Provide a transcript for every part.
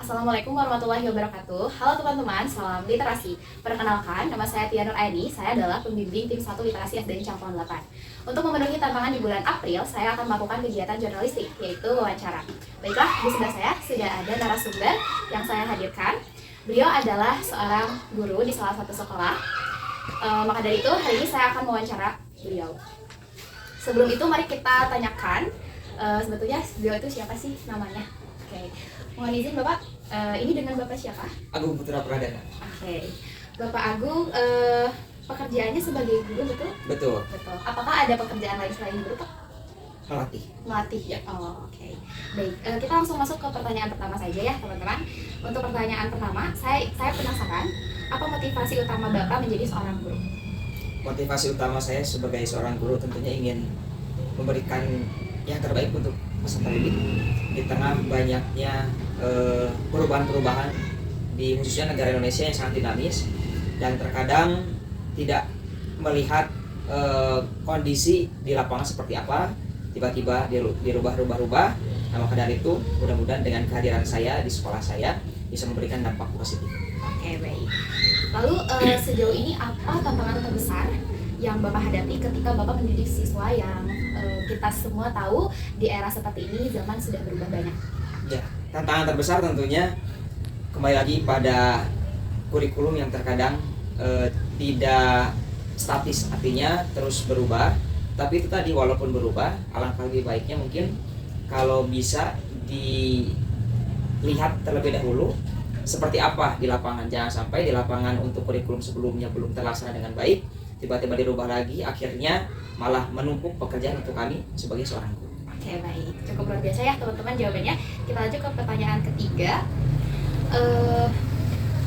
Assalamualaikum warahmatullahi wabarakatuh. Halo teman-teman, salam literasi. Perkenalkan, nama saya Tia Nur Aini. Saya adalah pembimbing tim 1 Literasi SDN Cangkuan 8. Untuk memenuhi tantangan di bulan April, saya akan melakukan kegiatan jurnalistik, yaitu wawancara. Baiklah, di sebelah saya sudah ada narasumber yang saya hadirkan. Beliau adalah seorang guru di salah satu sekolah. Maka dari itu, hari ini saya akan mewawancara beliau. Sebelum itu, mari kita tanyakan, sebetulnya beliau itu siapa sih namanya? Oke. Mohon izin Bapak, ini dengan Bapak siapa? Agung Putra Pradana. Oke. Bapak Agung, pekerjaannya sebagai guru, betul? Betul. Betul. Apakah ada pekerjaan lain selain guru, Pak? Melatih. Melatih. Ya. Oh, oke. Baik, kita langsung masuk ke pertanyaan pertama saja ya, teman-teman. Untuk pertanyaan pertama, saya penasaran, apa motivasi utama Bapak menjadi seorang guru? Motivasi utama saya sebagai seorang guru tentunya ingin memberikan yang terbaik untuk peserta didik di tengah banyaknya perubahan-perubahan di khususnya negara Indonesia yang sangat dinamis dan terkadang tidak melihat kondisi di lapangan seperti apa, tiba-tiba dirubah-rubah. Nah, maka dari itu mudah-mudahan dengan kehadiran saya di sekolah saya bisa memberikan dampak positif. Oke, baik. Lalu sejauh ini apa tantangan terbesar yang Bapak hadapi ketika Bapak mendidik siswa yang kita semua tahu di era seperti ini zaman sudah berubah banyak? Ya, tantangan terbesar tentunya kembali lagi pada kurikulum yang terkadang tidak statis, artinya terus berubah. Tapi itu tadi, walaupun berubah, alangkah lebih baiknya mungkin kalau bisa dilihat terlebih dahulu seperti apa di lapangan. Jangan sampai di lapangan untuk kurikulum sebelumnya belum terlaksana dengan baik, tiba-tiba dirubah lagi, akhirnya malah menumpuk pekerjaan untuk kami sebagai seorang guru. Oke, baik. Cukup luar biasa ya teman-teman jawabannya. Kita lanjut ke pertanyaan ketiga.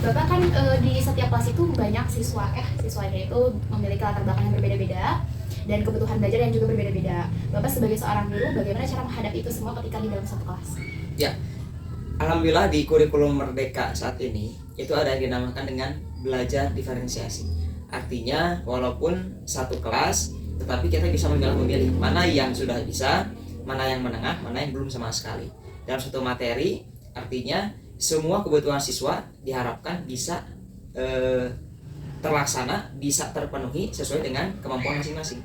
Bapak kan di setiap kelas itu banyak siswanya itu memiliki latar belakang yang berbeda-beda dan kebutuhan belajar yang juga berbeda-beda. Bapak sebagai seorang guru, bagaimana cara menghadapi itu semua ketika di dalam satu kelas? Ya, alhamdulillah di kurikulum Merdeka saat ini itu ada yang dinamakan dengan belajar diferensiasi. Artinya walaupun satu kelas, tetapi kita bisa memilih mana yang sudah bisa, mana yang menengah, mana yang belum sama sekali. Dalam satu materi, artinya semua kebutuhan siswa diharapkan bisa terlaksana, bisa terpenuhi sesuai dengan kemampuan masing-masing.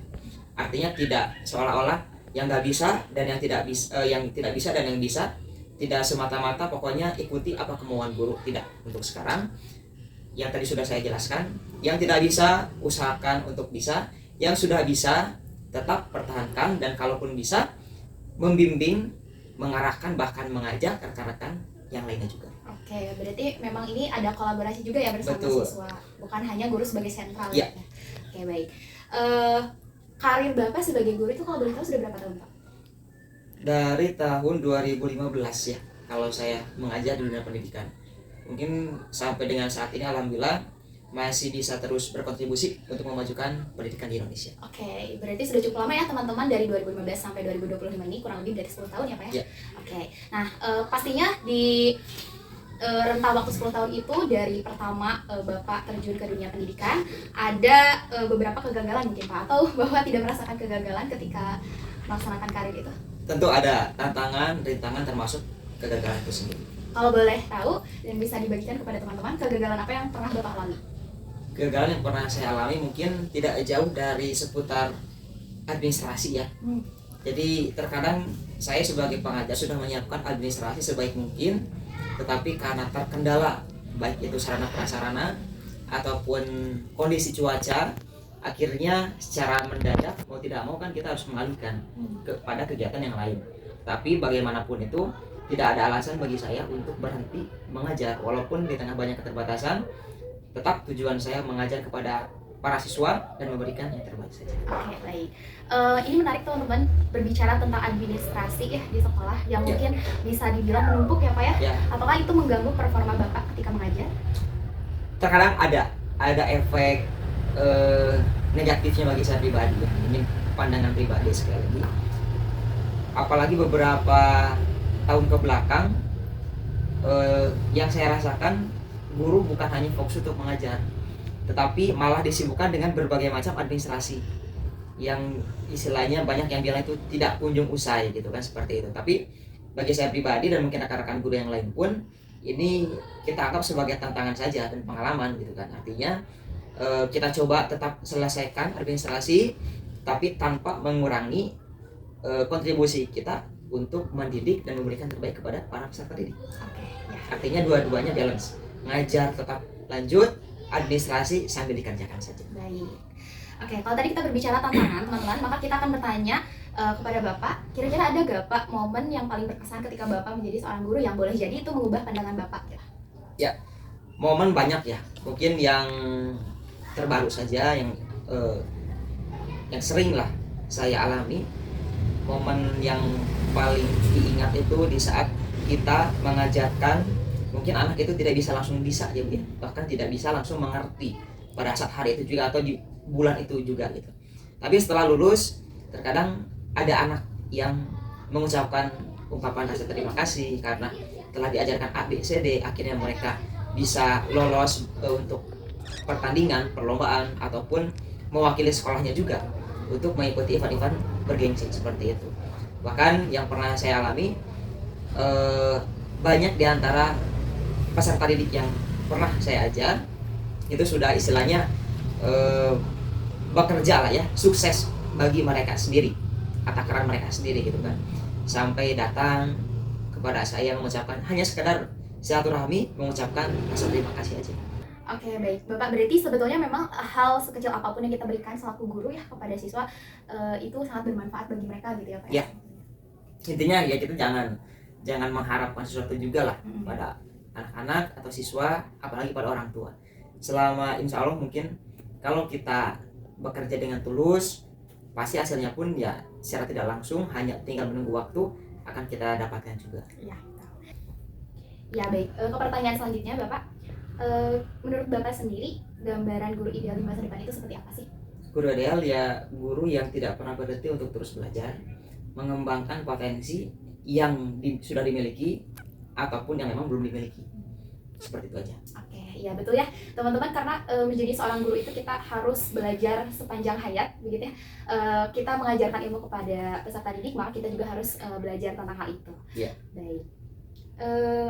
Artinya tidak seolah-olah yang nggak bisa dan yang tidak bisa, yang tidak bisa dan yang bisa, tidak semata-mata pokoknya ikuti apa kemauan guru. Tidak. Untuk sekarang yang tadi sudah saya jelaskan, yang tidak bisa usahakan untuk bisa, yang sudah bisa tetap pertahankan, dan kalaupun bisa membimbing, mengarahkan, bahkan mengajak rekan-rekan yang lainnya juga. Oke, berarti memang ini ada kolaborasi juga ya bersama Betul. siswa, bukan hanya guru sebagai sentral Ya. Oke, baik. Karir Bapak sebagai guru itu kalau boleh tahu sudah berapa tahun, Pak? Dari tahun 2015 ya, kalau saya mengajar di dunia pendidikan. Mungkin sampai dengan saat ini alhamdulillah masih bisa terus berkontribusi untuk memajukan pendidikan di Indonesia. Oke, berarti sudah cukup lama ya teman-teman, dari 2015 sampai 2025 ini kurang lebih dari 10 tahun ya Pak ya? Ya. Oke, nah pastinya di rentang waktu 10 tahun itu dari pertama Bapak terjun ke dunia pendidikan, ada beberapa kegagalan mungkin Pak, atau Bapak tidak merasakan kegagalan ketika melaksanakan karir itu? Tentu ada tantangan, rintangan, termasuk kegagalan itu sendiri. Kalau boleh tahu dan bisa dibagikan kepada teman-teman, kegagalan apa yang pernah Bapak alami? Kegagalan yang pernah saya alami mungkin tidak jauh dari seputar administrasi ya. Jadi terkadang saya sebagai pengajar sudah menyiapkan administrasi sebaik mungkin, tetapi karena terkendala baik itu sarana prasarana ataupun kondisi cuaca, akhirnya secara mendadak mau tidak mau kan kita harus mengalihkan kepada kegiatan yang lain. Tapi bagaimanapun itu tidak ada alasan bagi saya untuk berhenti mengajar, walaupun di tengah banyak keterbatasan, tetap tujuan saya mengajar kepada para siswa dan memberikan yang terbaik saja. Oke, baik. Ini menarik teman-teman, berbicara tentang administrasi ya di sekolah yang Ya. mungkin bisa dibilang menumpuk ya Pak ya? Ya. Apakah itu mengganggu performa Bapak ketika mengajar? Terkadang ada efek negatifnya bagi saya pribadi ya. Ini pandangan pribadi sekali lagi. Apalagi beberapa tahun ke belakang yang saya rasakan, guru bukan hanya fokus untuk mengajar, tetapi malah disibukkan dengan berbagai macam administrasi yang istilahnya banyak yang bilang itu tidak kunjung usai gitu kan, seperti itu. Tapi bagi saya pribadi dan mungkin rekan-rekan guru yang lain pun, ini kita anggap sebagai tantangan saja dan pengalaman gitu kan. Artinya kita coba tetap selesaikan administrasi tapi tanpa mengurangi kontribusi kita untuk mendidik dan memberikan terbaik kepada para peserta didik. Artinya dua-duanya balance, ngajar tetap lanjut, administrasi sambil dikerjakan saja. Baik. Oke, kalau tadi kita berbicara tantangan teman-teman, maka kita akan bertanya kepada Bapak, kira-kira ada gak Pak momen yang paling berkesan ketika Bapak menjadi seorang guru yang boleh jadi itu mengubah pandangan Bapak? Ya, momen banyak ya. Mungkin yang terbaru saja yang sering lah saya alami. Momen yang paling diingat itu di saat kita mengajarkan, mungkin anak itu tidak bisa langsung bisa ya Bu, bahkan tidak bisa langsung mengerti pada saat hari itu juga atau di bulan itu juga gitu. Tapi setelah lulus terkadang ada anak yang mengucapkan ungkapan rasa terima kasih karena telah diajarkan A, B, C, D, akhirnya mereka bisa lolos untuk pertandingan, perlombaan ataupun mewakili sekolahnya juga untuk mengikuti event-event bergengsi seperti itu. Bahkan yang pernah saya alami, banyak di antara peserta didik yang pernah saya ajar itu sudah istilahnya bekerja lah ya, sukses bagi mereka sendiri, takaran mereka sendiri gitu kan, sampai datang kepada saya mengucapkan hanya sekedar silaturahmi, mengucapkan rasa terima kasih aja. Oke, baik Bapak, berarti sebetulnya memang hal sekecil apapun yang kita berikan selaku guru ya kepada siswa itu sangat bermanfaat bagi mereka gitu ya Pak? Ya, intinya ya kita jangan mengharapkan sesuatu juga lah pada anak-anak atau siswa, apalagi pada orang tua. Selama insya Allah mungkin kalau kita bekerja dengan tulus, pasti hasilnya pun ya secara tidak langsung hanya tinggal menunggu waktu akan kita dapatkan juga. Ya baik, ke pertanyaan selanjutnya Bapak, menurut Bapak sendiri gambaran guru ideal di masa depan itu seperti apa sih? Guru ideal ya guru yang tidak pernah berhenti untuk terus belajar, mengembangkan potensi yang sudah dimiliki ataupun yang memang belum dimiliki. Seperti itu aja. Oke, ya betul ya teman-teman, karena menjadi seorang guru itu kita harus belajar sepanjang hayat begitu ya. Kita mengajarkan ilmu kepada peserta didik, maka kita juga harus belajar tentang hal itu. Iya. Baik.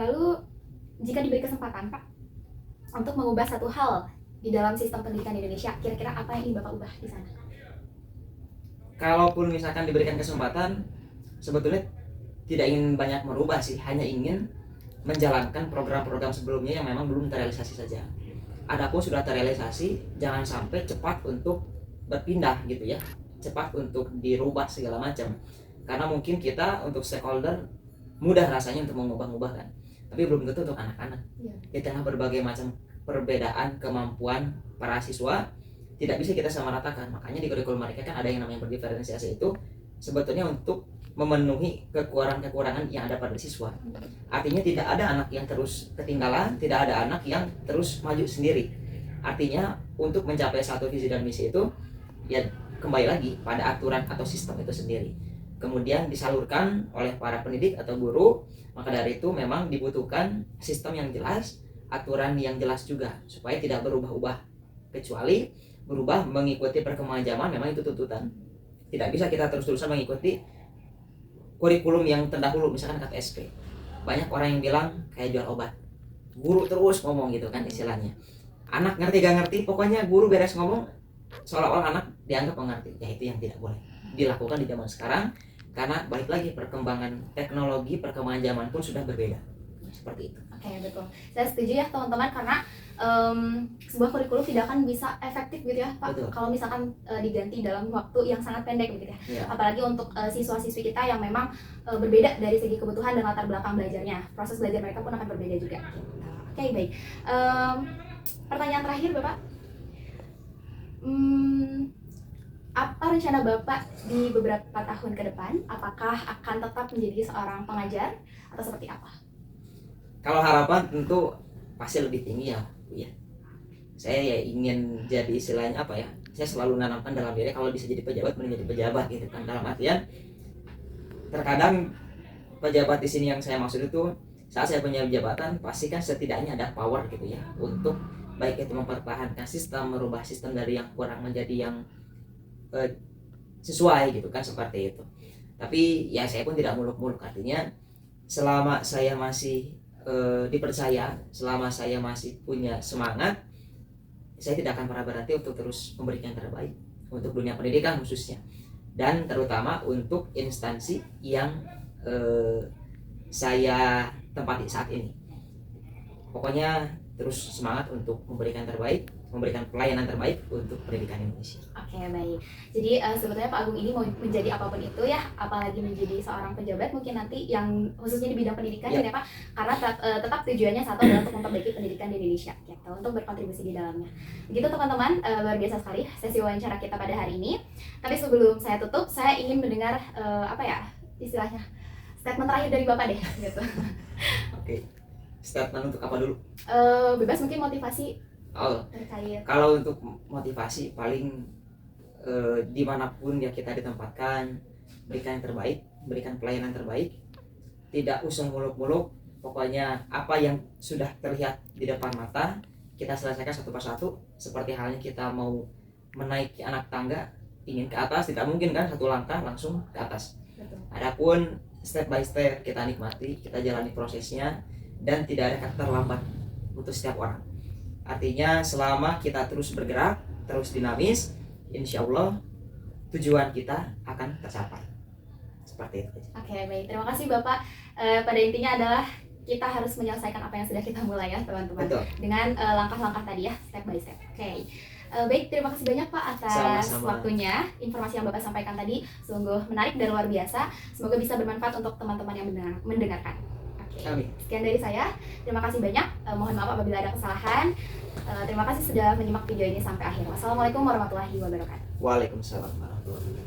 Lalu jika diberi kesempatan Pak untuk mengubah satu hal di dalam sistem pendidikan di Indonesia, kira-kira apa yang ingin Bapak ubah di sana? Kalaupun misalkan diberikan kesempatan, sebetulnya tidak ingin banyak merubah sih, hanya ingin menjalankan program-program sebelumnya yang memang belum terrealisasi saja. Adapun sudah terrealisasi, jangan sampai cepat untuk berpindah gitu ya, cepat untuk dirubah segala macam. Karena mungkin kita untuk stakeholder mudah rasanya untuk mengubah-ubah kan, tapi belum tentu untuk anak-anak. Di tengah berbagai macam perbedaan kemampuan para siswa, tidak bisa kita samaratakan. Makanya di kurikulum mereka kan ada yang namanya berdiferensiasi, itu sebetulnya untuk memenuhi kekurangan-kekurangan yang ada pada siswa. Artinya tidak ada anak yang terus ketinggalan, tidak ada anak yang terus maju sendiri. Artinya untuk mencapai satu visi dan misi itu ya kembali lagi pada aturan atau sistem itu sendiri, kemudian disalurkan oleh para pendidik atau guru. Maka dari itu memang dibutuhkan sistem yang jelas, aturan yang jelas juga, supaya tidak berubah-ubah, kecuali berubah mengikuti perkembangan zaman. Memang itu tuntutan, tidak bisa kita terus-terusan mengikuti kurikulum yang terdahulu, misalkan KTSP. Banyak orang yang bilang kayak jual obat, guru terus ngomong gitu kan istilahnya. Anak ngerti gak ngerti, pokoknya guru beres ngomong seolah-olah anak dianggap mengerti. Ya itu yang tidak boleh dilakukan di zaman sekarang, karena balik lagi perkembangan teknologi, perkembangan zaman pun sudah berbeda. Seperti itu. Oke, betul. Saya setuju ya teman-teman, karena sebuah kurikulum tidak akan bisa efektif gitu ya Pak, Betul. kalau misalkan diganti dalam waktu yang sangat pendek gitu ya. Apalagi untuk siswa-siswi kita yang memang berbeda dari segi kebutuhan dan latar belakang belajarnya, proses belajar mereka pun akan berbeda juga. Oke, baik. Pertanyaan terakhir Bapak, apa rencana Bapak di beberapa tahun ke depan? Apakah akan tetap menjadi seorang pengajar atau seperti apa? Kalau harapan tentu pasti lebih tinggi ya Bu ya. Saya ya ingin jadi istilahnya apa ya, saya selalu menanamkan dalam diri kalau bisa jadi pejabat mending jadi pejabat gitu kan. Dalam artian terkadang pejabat di sini yang saya maksud itu, saat saya punya jabatan pasti kan setidaknya ada power gitu ya, untuk baik itu mempertahankan sistem, merubah sistem dari yang kurang menjadi yang sesuai gitu kan, seperti itu. Tapi ya saya pun tidak muluk-muluk, artinya selama saya masih dipercaya, selama saya masih punya semangat, saya tidak akan pernah berhenti untuk terus memberikan yang terbaik untuk dunia pendidikan khususnya, dan terutama untuk instansi yang saya tempati saat ini. Pokoknya terus semangat untuk memberikan terbaik, memberikan pelayanan terbaik untuk pendidikan Indonesia. Oke, baik. Jadi sebetulnya Pak Agung ini mau menjadi apapun itu ya, apalagi menjadi seorang pejabat mungkin nanti yang khususnya di bidang pendidikan Ya. ya Pak, karena tetap tujuannya satu adalah untuk memperbaiki pendidikan di Indonesia gitu, untuk berkontribusi di dalamnya. Begitu teman-teman, luar biasa sekali sesi wawancara kita pada hari ini. Tapi sebelum saya tutup, saya ingin mendengar istilahnya statement terakhir dari Bapak deh gitu. Oke. Statement untuk apa dulu? Bebas mungkin motivasi Oh, terkait. kalau untuk motivasi paling dimanapun ya kita ditempatkan, berikan yang terbaik, berikan pelayanan terbaik, tidak usah muluk-muluk. Pokoknya apa yang sudah terlihat di depan mata kita selesaikan satu persatu. Seperti halnya kita mau menaiki anak tangga, ingin ke atas, tidak mungkin kan satu langkah langsung ke atas. Betul. Adapun step by step kita nikmati, kita jalani prosesnya, dan tidak ada kata terlambat untuk setiap orang. Artinya selama kita terus bergerak, terus dinamis, insya Allah tujuan kita akan tercapai. Seperti itu. Oke, baik. Terima kasih Bapak. Pada intinya adalah kita harus menyelesaikan apa yang sudah kita mulai ya teman-teman. Betul. Dengan langkah-langkah tadi ya, step by step. Oke. Baik, terima kasih banyak Pak atas Sama-sama. waktunya. Informasi yang Bapak sampaikan tadi sungguh menarik dan luar biasa. Semoga bisa bermanfaat untuk teman-teman yang mendengarkan. Oke. Amin. Sekian dari saya. Terima kasih banyak. Mohon maaf apabila ada kesalahan. Terima kasih sudah menyimak video ini sampai akhir. Wassalamualaikum warahmatullahi wabarakatuh. Waalaikumsalam warahmatullahi wabarakatuh.